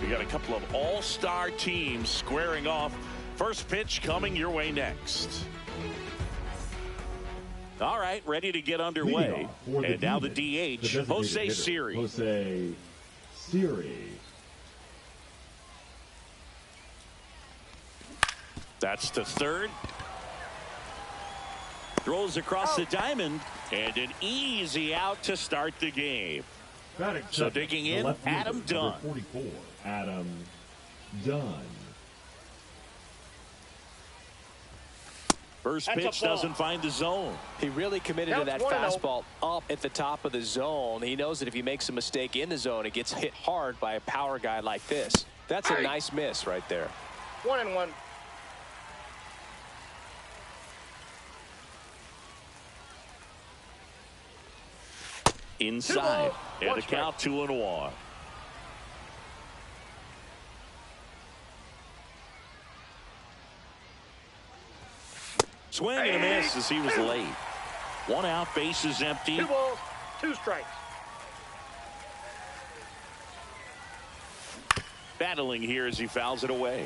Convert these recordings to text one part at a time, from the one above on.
We got a couple of all-star teams squaring off. First pitch coming your way next. All right, ready to get underway. And now the DH, Jose Siri. Jose Siri. That's to third. Throws across the diamond, and an easy out to start the game. So digging in, Adam Dunn. 44, Adam Dunn. First pitch doesn't find the zone. He really committed to that fastball up at the top of the zone. He knows that if he makes a mistake in the zone, it gets hit hard by a power guy like this. That's a nice miss right there. 1-1. Inside, and the count 2-1. Swing and a miss as he was late. One out, bases empty. 2 balls, 2 strikes. Battling here as he fouls it away.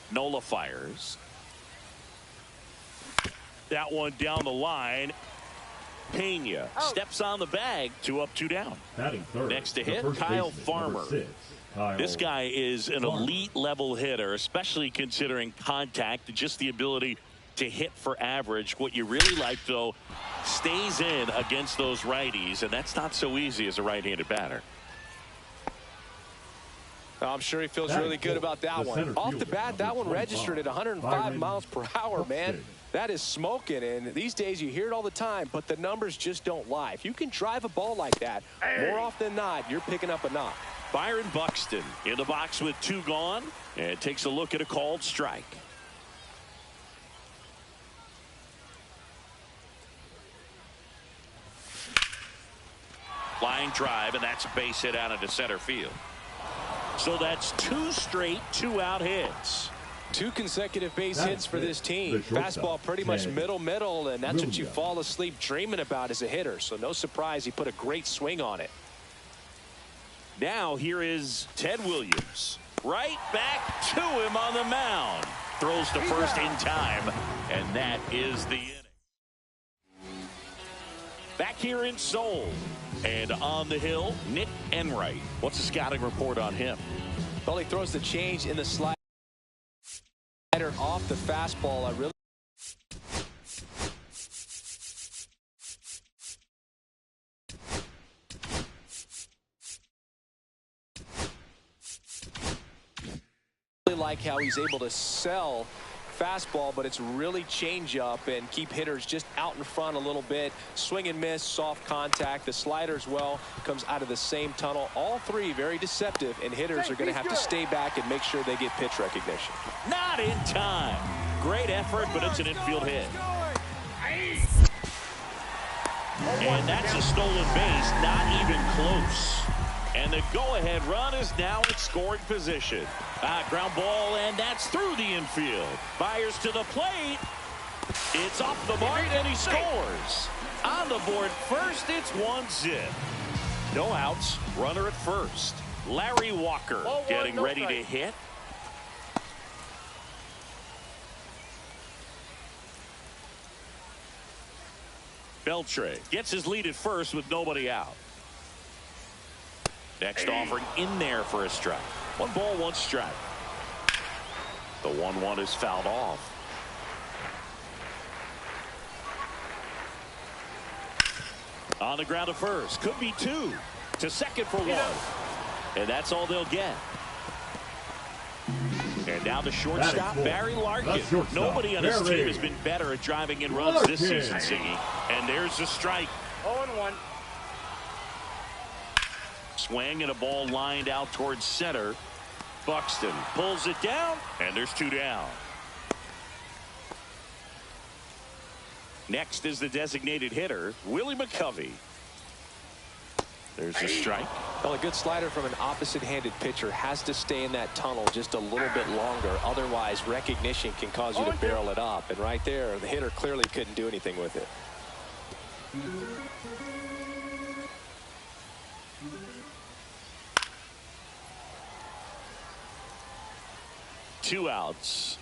Nola fires. That one down the line. Pena steps on the bag. 2 up, 2 down. Next to hit, Kyle Farmer. This guy is an elite level hitter, especially considering contact and just the ability to hit for average. What you really like, though, stays in against those righties, and that's not so easy as a right-handed batter. I'm sure he feels really good about that one. Off the bat, that one registered at 105 miles per hour, man. That is smoking, and these days you hear it all the time, but the numbers just don't lie. If you can drive a ball like that, more often than not, you're picking up a knock. Byron Buxton in the box with 2 gone, and takes a look at a called strike. Flying drive, and that's a base hit out into center field. So that's 2 straight 2-out hits. 2 consecutive base hits for this team. Fastball pretty much middle, and that's what you fall asleep dreaming about as a hitter. So no surprise he put a great swing on it. Now here is Ted Williams. Right back to him on the mound. Throws to first in time, and that is the inning. Back here in Seoul. And on the hill, Nick Enright. What's the scouting report on him? Well, he throws the change in the slider off the fastball. I really like how he's able to sell fastball, but it's really change up and keep hitters just out in front a little bit. Swing and miss, soft contact. The slider as well comes out of the same tunnel. All 3 very deceptive, and hitters are going to have to stay back and make sure they get pitch recognition. Not in time. Great effort, but it's an infield hit. And that's a stolen base, not even close. And the go-ahead run is now in scoring position. Ground ball, and that's through the infield. Byers to the plate. It's off the mark, and he scores. On the board first, it's 1-0. No outs, runner at first. Larry Walker getting ready to hit. Beltre gets his lead at first with nobody out. Next offering in there for a strike. 1 ball, 1 strike. The 1-1 is fouled off. On the ground to first. Could be 2. To second for 1. And that's all they'll get. And now the shortstop, Barry Larkin. Nobody on his team has been better at driving in runs this season, Siggy. And there's the strike. 0-1. Swing and a ball lined out towards center. Buxton pulls it down, and there's 2 down. Next is the designated hitter, Willie McCovey. There's a strike. Well, a good slider from an opposite-handed pitcher has to stay in that tunnel just a little bit longer. Otherwise, recognition can cause you to barrel it up. And right there, the hitter clearly couldn't do anything with it. Two outs.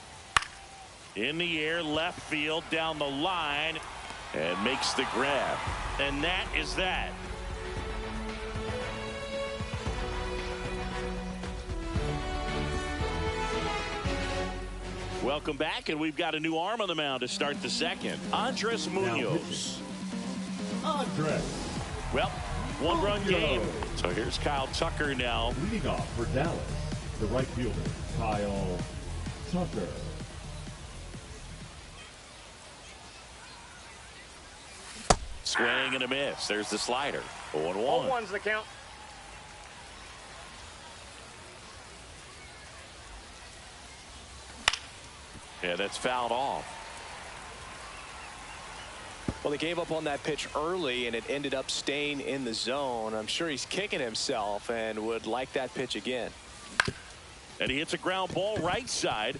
In the air, left field, down the line, and makes the grab. And that is that. Welcome back, and we've got a new arm on the mound to start the second. Andres Munoz. Andres. Well, one-run game. So here's Kyle Tucker now. Leading off for Dallas, the right fielder, Kyle Tucker. Swing and a miss. There's the slider. 0-1. 0-1's the count. Yeah, that's fouled off. Well, he gave up on that pitch early, and it ended up staying in the zone. I'm sure he's kicking himself and would like that pitch again. And he hits a ground ball right side.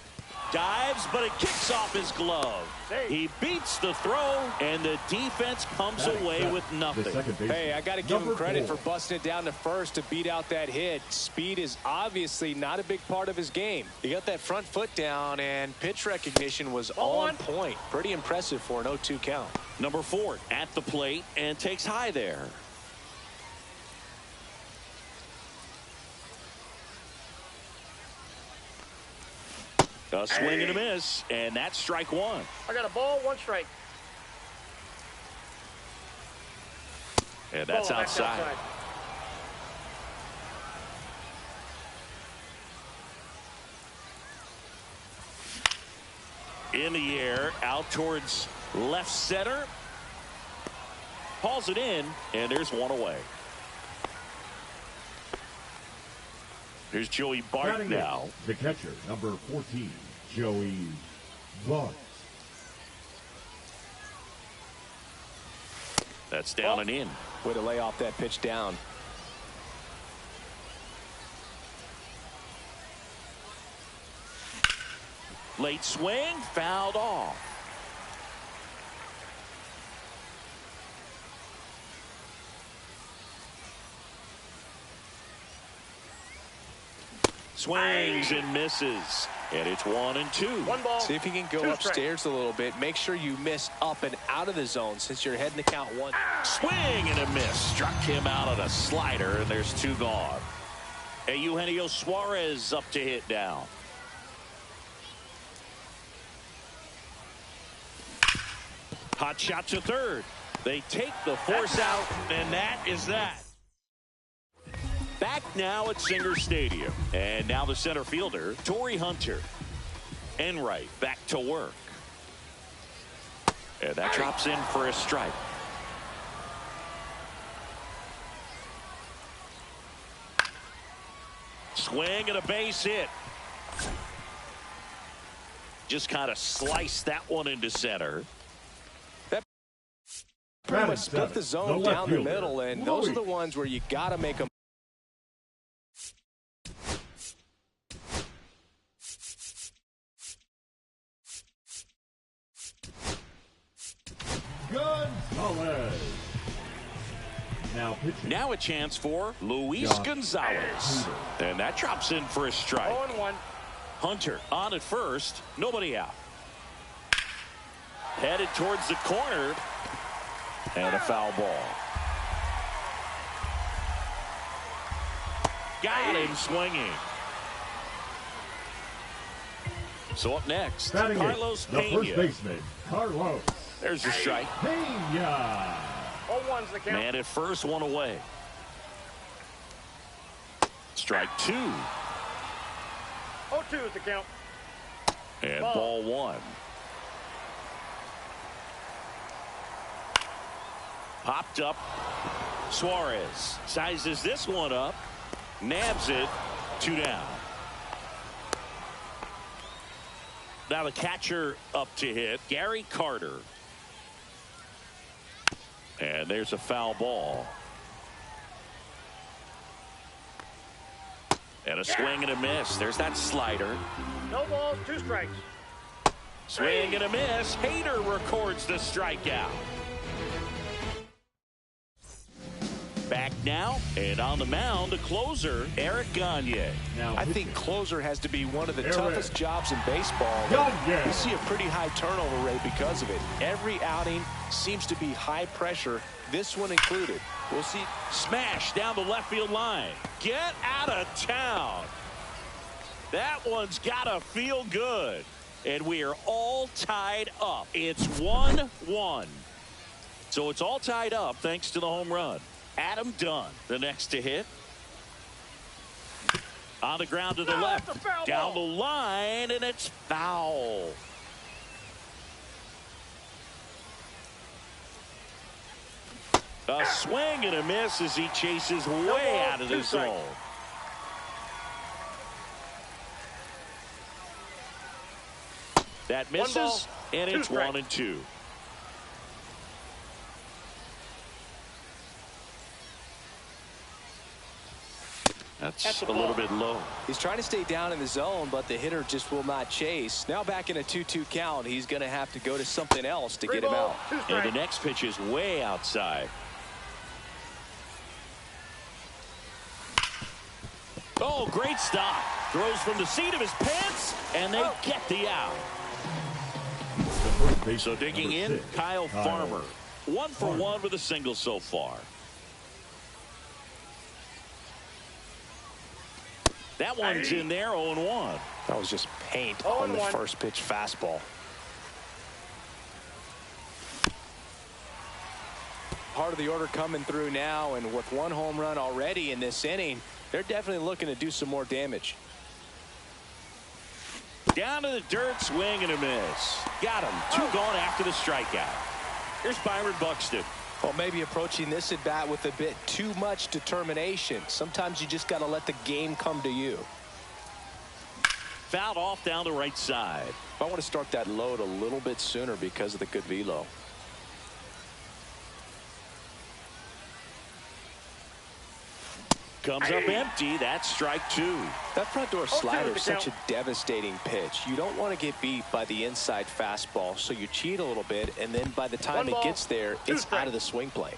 Dives, but it kicks off his glove. He beats the throw, and the defense comes away with nothing. Hey, I got to give him credit for busting it down to first to beat out that hit. Speed is obviously not a big part of his game. He got that front foot down, and pitch recognition was on point. Pretty impressive for an 0-2 count. Number 4 at the plate and takes high there. A swing and a miss, and that's strike 1. I got a ball, 1 strike. And that's outside. In the air, out towards left center. Hauls it in, and there's one away. Here's Joey Bart now. The catcher, number 14, Joey Bart. That's down and in. Way to lay off that pitch down. Late swing, fouled off. Swings and misses. And it's 1-2. 1 ball. See if you can go upstairs a little bit. Make sure you miss up and out of the zone since you're heading to count 1. Swing and a miss. Struck him out on a slider, and there's 2 gone. And Eugenio Suarez up to hit now. Hot shot to third. They take the force out, and that is that. Back now at Singer Stadium. And now the center fielder, Torrey Hunter. Enright back to work. And that drops in for a strike. Swing and a base hit. Just kind of sliced that one into center. That pretty much split the zone down the middle, and those are the ones where you got to make them. Now a chance for Luis Gonzalez. And that drops in for a strike. 0-1. Hunter on at first. Nobody out. Headed towards the corner. And a foul ball. Got him swinging. So up next, Carlos the Pena. first baseman, Carlos. There's a strike. Pena. 0-1's the count. Man at first, 1 away. Strike 2. 0-2's the count. And ball 1. Popped up. Suarez sizes this one up. Nabs it. 2 down. Now the catcher up to hit, Gary Carter. And there's a foul ball. And a swing and a miss. There's that slider. No balls, 2 strikes. Swing and a miss. Hader records the strikeout. Back now, and on the mound, the closer, Eric Gagne. I think closer has to be one of the Eric toughest jobs in baseball. Gagne. We see a pretty high turnover rate because of it. Every outing seems to be high pressure, this one included. We'll see. Smash down the left field line. Get out of town. That one's got to feel good. And we are all tied up. It's 1-1. So it's all tied up thanks to the home run. Adam Dunn, the next to hit. On the ground to the left. Down the line, and it's foul. A swing and a miss as he chases way out of the zone. That misses, and it's 1-2. That's a little bit low. He's trying to stay down in the zone, but the hitter just will not chase. Now back in a 2-2 count, he's going to have to go to something else to get him out. And the next pitch is way outside. Oh, great stop. Throws from the seat of his pants, and they get the out. So digging in, Kyle Farmer. 1 for 1 with a single so far. That one's in there, 0-1. That was just paint on the first pitch fastball. Part of the order coming through now, and with 1 home run already in this inning, they're definitely looking to do some more damage. Down to the dirt, swing and a miss. Got him. 2 gone after the strikeout. Here's Byron Buxton. Well, maybe approaching this at bat with a bit too much determination. Sometimes you just got to let the game come to you. Fouled off down the right side. I want to start that load a little bit sooner because of the good velo. Comes up empty. That's strike 2. That front door slider is such a devastating pitch. You don't want to get beat by the inside fastball, so you cheat a little bit, and then by the time it gets there, it's out of the swing plane.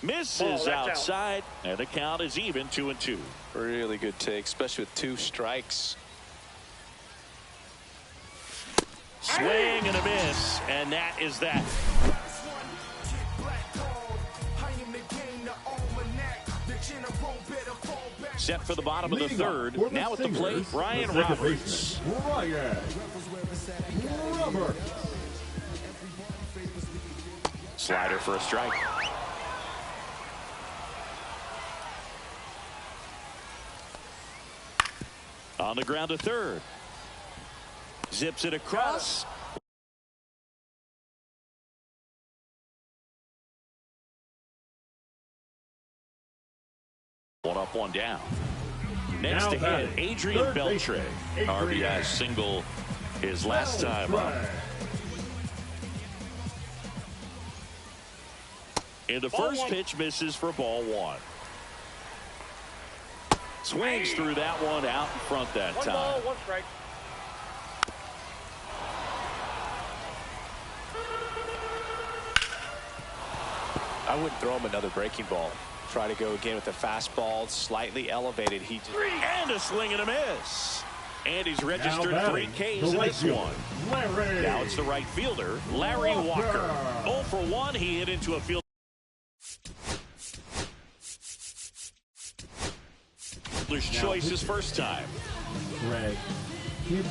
Misses outside, and the count is even 2-2. Really good take, especially with 2 strikes. Swing and a miss, and that is that. Set for the bottom of the third. Now at the plate, Ryan Roberts. Slider for a strike. On the ground to third. Zips it across. One up, one down. Next to hit, Adrian Beltre. RBI single his last time up. And the first pitch misses for ball 1. Swings through that one out in front that time. 1 ball, 1 strike. I wouldn't throw him another breaking ball. Try to go again with the fastball, slightly elevated. And a swing and a miss. And he's registered 3 Ks in this one. Now it's the right fielder, Larry Walker. 0 for 1. He hit into a field. Fielder's choice his first time. Greg Kibrough.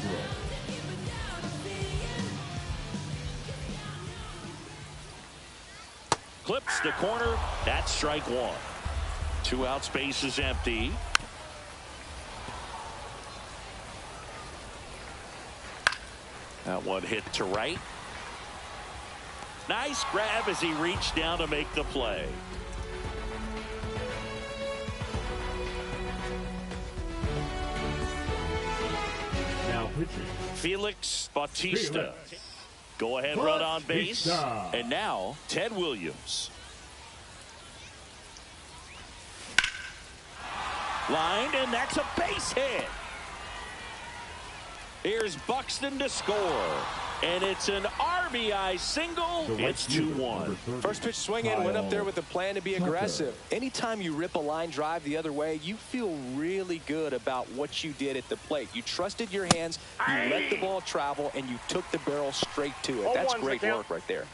Clips the corner. That's strike 1. 2 out, space is empty. That one hit to right. Nice grab as he reached down to make the play. Now pitching. Felix Bautista. Go ahead run on base. And now Ted Williams. Lined, and that's a base hit. Here's Buxton to score. And it's an RBI. RBI single. It's 2-1. First pitch swinging, went up there with a plan to be aggressive. Anytime you rip a line drive the other way, you feel really good about what you did at the plate. You trusted your hands, you let the ball travel, and you took the barrel straight to it. That's great work right there.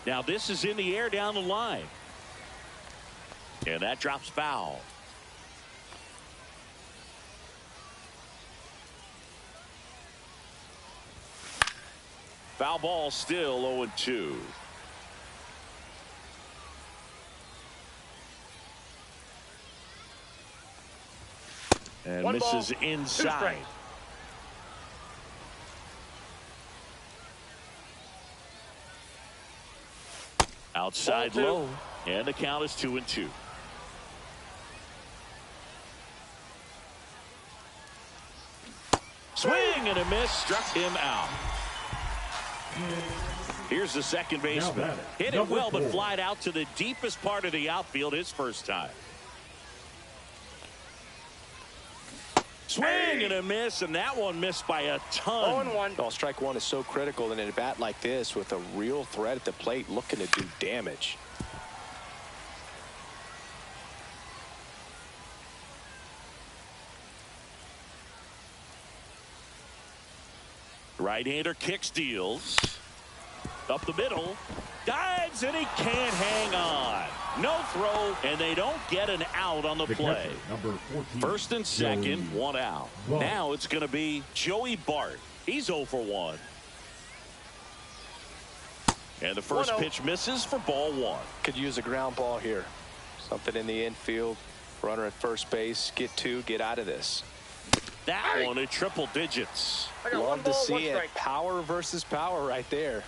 Now this is in the air down the line. And that drops foul. Foul ball, still 0-2. And One misses ball, inside. Outside low, and the count is 2-2. Swing and a miss, struck him out. Here's the second baseman. Hit it well, but flied out to the deepest part of the outfield his first time. Swing and a miss, and that one missed by a ton. 0-1. Well, strike one is so critical in a bat like this with a real threat at the plate looking to do damage. Right-hander kicks, deals. Up the middle. Dives, and he can't hang on. No throw, and they don't get an out on the play. Number 14, First and second, Joey one out. Bart. Now it's going to be Joey Bart. He's 0 for 1. And the first 1-0. pitch misses for ball 1. Could use a ground ball here. Something in the infield. Runner at first base. Get two. Get out of this. That one at triple digits. I got Love one to ball, see one it. strike. Power versus power right there.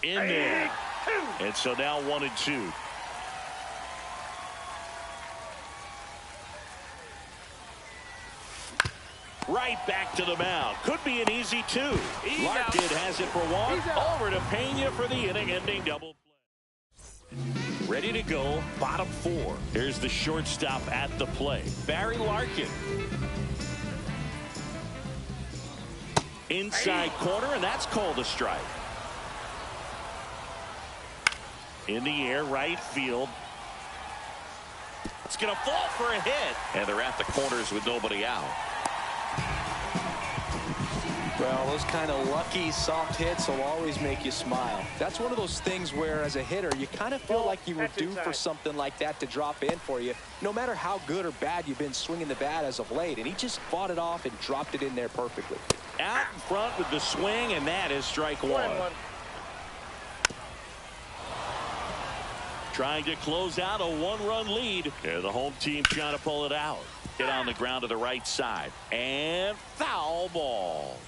In there. And so now 1-2. Right back to the mound. Could be an easy 2. Larkin has it for 1. Over to Pena for the inning-ending double play. Ready to go, bottom 4. Here's the shortstop at the plate, Barry Larkin. Inside corner, and that's called a strike. In the air, right field. It's going to fall for a hit. And they're at the corners with nobody out. Well, those kind of lucky soft hits will always make you smile. That's one of those things where as a hitter you kind of feel like you were due for something like that to drop in for you, no matter how good or bad you've been swinging the bat as of late. And he just fought it off and dropped it in there perfectly. Out in front with the swing, and that is strike 1. Trying to close out a 1-run lead. Yeah, the home team trying to pull it out. Get on the ground to the right side. And foul ball.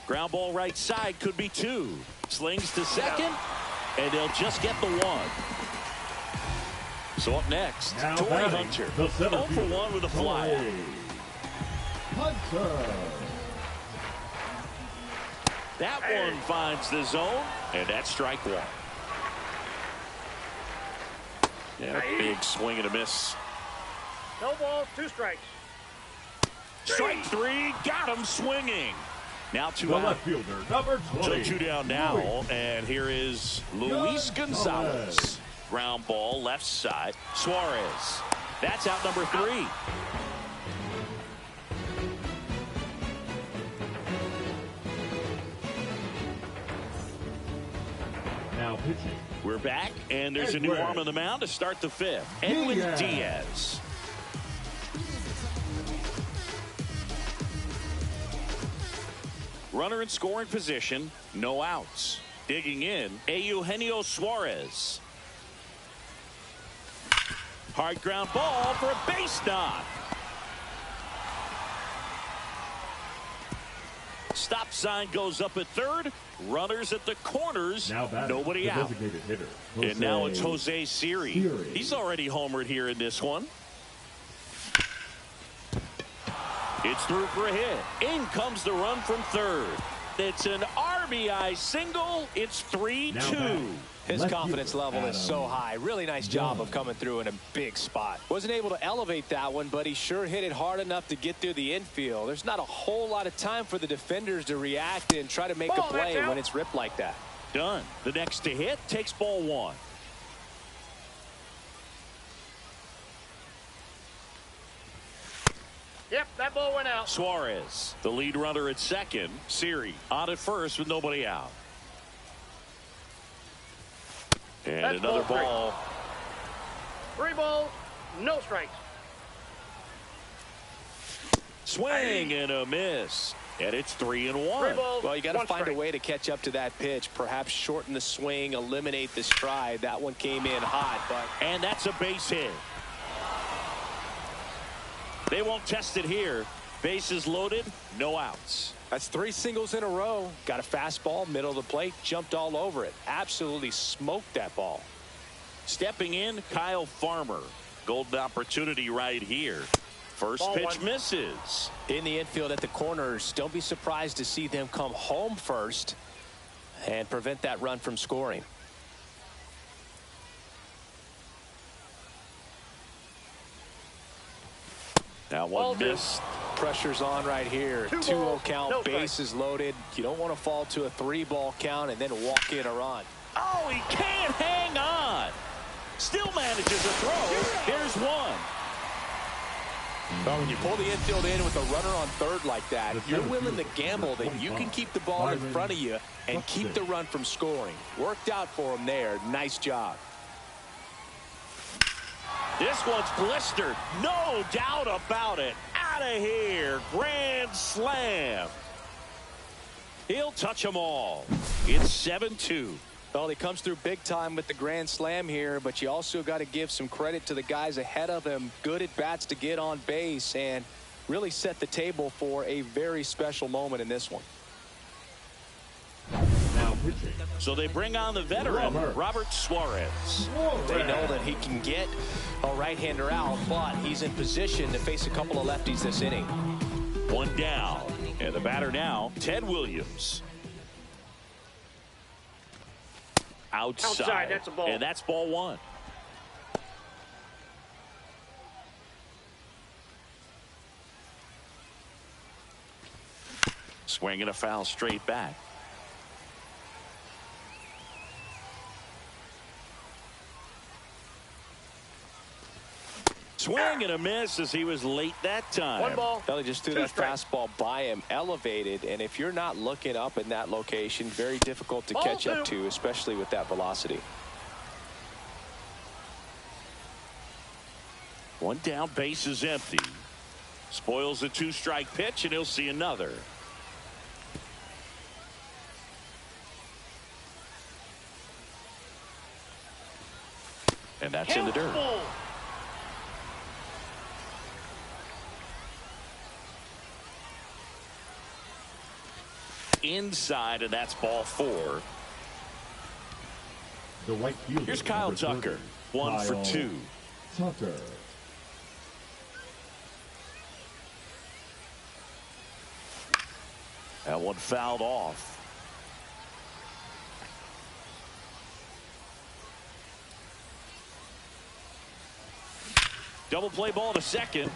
Ground ball right side, could be 2. Slings to second, and they'll just get the 1. So up next, Now Torrey batting, Hunter. the 0 for 1 with a fly. Hunter. That one finds the zone, and that's strike 1. Yeah, big swing and a miss. No balls, 2 strikes. Strike 3, got him swinging. Now 2 The out. left fielder, number 20. So 2 down now, and here is Luis Gonzalez. Gonzalez. Ground ball, left side. Suarez. That's out number 3. Now pitching. We're back, and there's a new arm on the mound to start the 5th. Edwin Diaz. Runner in scoring position, no outs. Digging in, Eugenio Suarez. Hard ground ball for a base knock. Stop sign goes up at 3rd. Runners at the corners. Now batting, nobody the out. designated hitter, And now it's Jose Siri. Siri. He's already homered here in this one. It's through for a hit. In comes the run from 3rd. It's an RBI single. It's 3-2. His confidence level is so high. Really nice job of coming through in a big spot. Wasn't able to elevate that one, but he sure hit it hard enough to get through the infield. There's not a whole lot of time for the defenders to react and try to make a play when it's ripped like that. Done. The next to hit takes ball one. Yep, that ball went out. Suarez, the lead runner at second. Siri on at first with nobody out. And That's another ball. 3 balls, no strikes. Swing and a miss. And it's 3-1. Well, you got to find a way to catch up to that pitch. Perhaps shorten the swing, eliminate the stride. That one came in hot, but. And that's a base hit. They won't test it here. Bases loaded, no outs. That's 3 singles in a row. Got a fastball, middle of the plate, jumped all over it. Absolutely smoked that ball. Stepping in, Kyle Farmer. Golden opportunity right here. First Ball pitch one. misses. In the infield at the corners, don't be surprised to see them come home first and prevent that run from scoring. Now one missed. Pressure's on right here. 2-0 count, no bases loaded. You don't want to fall to a 3-ball count and then walk in a run. Oh, he can't hang on. Still manages a throw. Here's one. Well, when you pull the infield in with a runner on third like that, you're willing to gamble that you can keep the ball in front of you and keep the run from scoring. Worked out for him there. Nice job. This one's blistered. No doubt about it. Out of here. Grand slam. He'll touch them all. It's 7-2. Well, he comes through big time with the grand slam here, but you also got to give some credit to the guys ahead of him. Good at bats to get on base and really set the table for a very special moment in this one. Now pitching. So they bring on the veteran, Robert Suarez. They know that he can get a right-hander out, but he's in position to face a couple of lefties this inning. One down. And the batter now, Ted Williams. Outside. That's a ball. And that's ball one. Swinging a foul straight back. Swing and a miss as he was late that time. 1 ball. Well, he just threw that fastball by him, elevated, and if you're not looking up in that location, very difficult to catch up to, especially with that velocity. One down, base is empty. Spoils the 2-strike pitch, and he'll see another. And that's in the dirt. Inside, and that's ball 4. The right fielder. Here's Kyle number Tucker. 30, 1 for 2. Tucker. That one fouled off. Double play ball to second.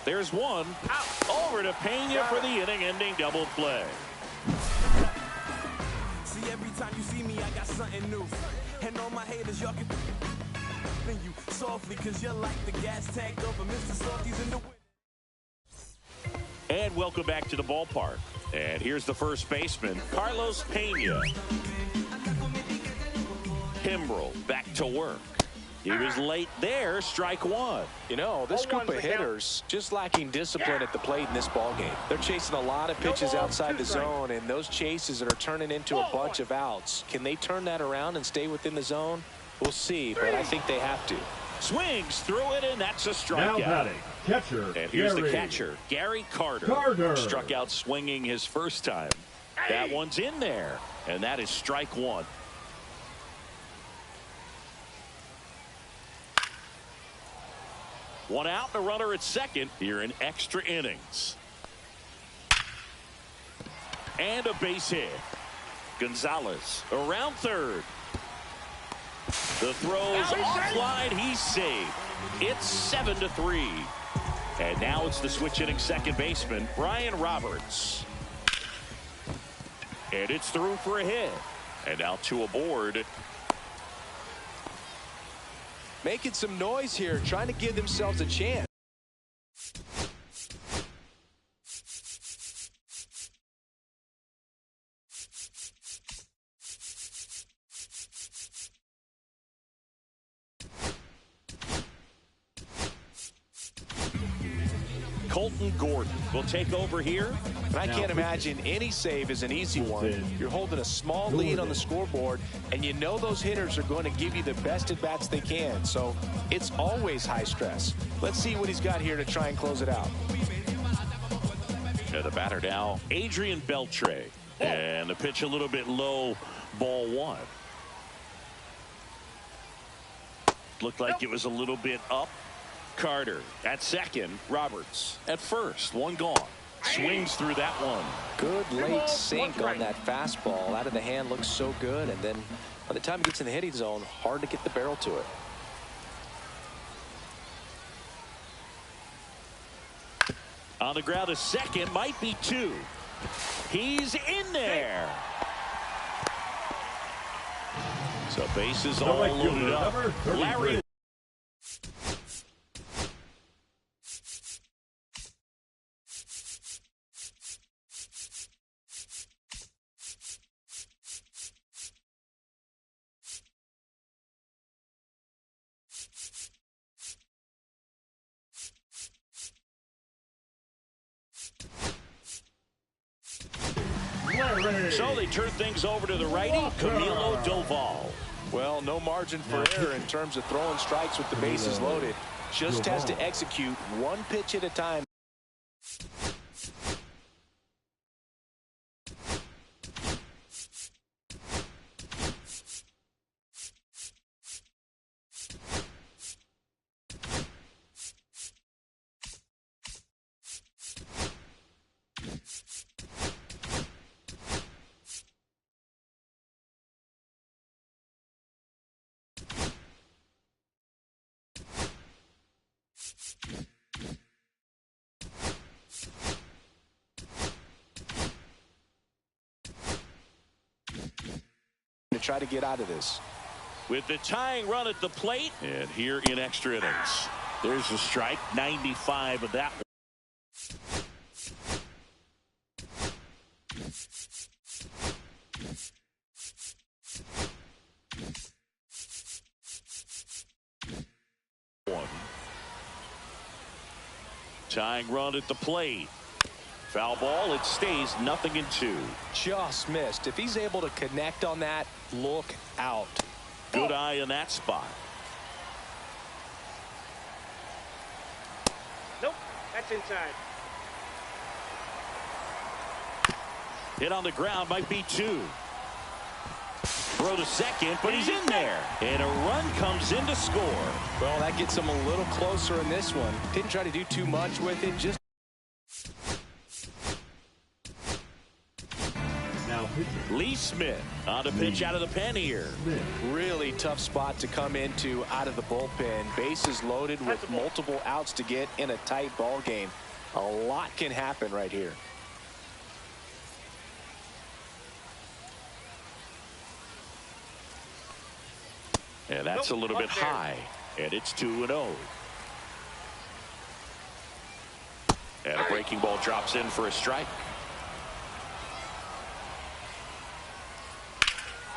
There's one. Over to Pena for the inning-ending double play. See, every time you see me, I got something new. And all my haters, y'all can you softly, cause you're like the gas tank over Mr. Salty's in the wind. And welcome back to the ballpark. And here's the first baseman, Carlos Pena. Kimbrel back to work. He was late there, strike 1. You know, this group of hitters just lacking discipline at the plate in this ball game. They're chasing a lot of pitches outside the zone, and those chases are turning into a bunch of outs. Can they turn that around and stay within the zone? We'll see, but I think they have to. Swings through it, and that's a strikeout. Now batting, catcher. And here's Gary. the catcher, Gary Carter. Struck out swinging his first time. That one's in there, and that is strike 1. One out, and a runner at second here in extra innings. And a base hit. Gonzalez around third. The throw's offline. He's saved. It's 7-3. And now it's the switch hitting second baseman, Brian Roberts. And it's through for a hit. And now two aboard. Making some noise here, trying to give themselves a chance. Colton Gordon will take over here. And I can't imagine any save is an easy one. You're holding a small lead on the scoreboard, and you know those hitters are going to give you the best at-bats they can. So it's always high stress. Let's see what he's got here to try and close it out. And the batter now, Adrian Beltre. And the pitch a little bit low, ball one. Looked like it was a little bit up. Carter at second, Roberts at first, one gone. Swings through that one. Good late sink on that fastball. Out of the hand looks so good, and then by the time it gets in the hitting zone, hard to get the barrel to it. On the ground, a second, might be two. He's in there. So bases all loaded up. Larry. So they turn things over to the righty, Camilo Doval. Well, no margin for error in terms of throwing strikes with the bases loaded. Just has to execute one pitch at a time. To try to get out of this. With the tying run at the plate, and here in extra innings. There's a strike, 95 of that one. Tying run at the plate. Foul ball, it stays 0-2. Just missed. If he's able to connect on that, look out. Good eye in that spot. Nope, that's inside. Hit on the ground, might be two. Throw to second, but he's in there. And a run comes in to score. Well, that gets him a little closer in this one. Didn't try to do too much with it, just Lee Smith on the pitch out of the pen here. really tough spot to come into out of the bullpen. Bases loaded with multiple outs to get in a tight ball game. A lot can happen right here. And that's a little bit high. And it's 2-0. And a breaking ball drops in for a strike.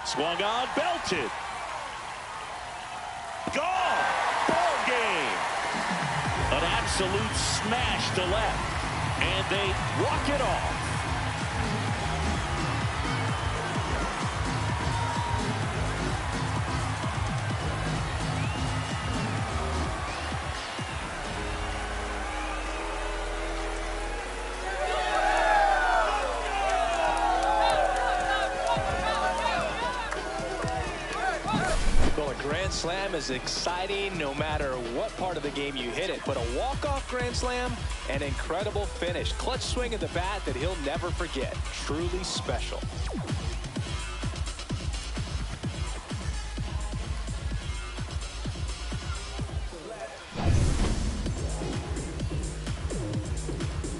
Swung on, belted. Gone. Ball game. An absolute smash to left. And they walk it off. Grand slam is exciting no matter what part of the game you hit it, but a walk-off grand slam, an incredible finish. Clutch swing of the bat that he'll never forget. Truly special.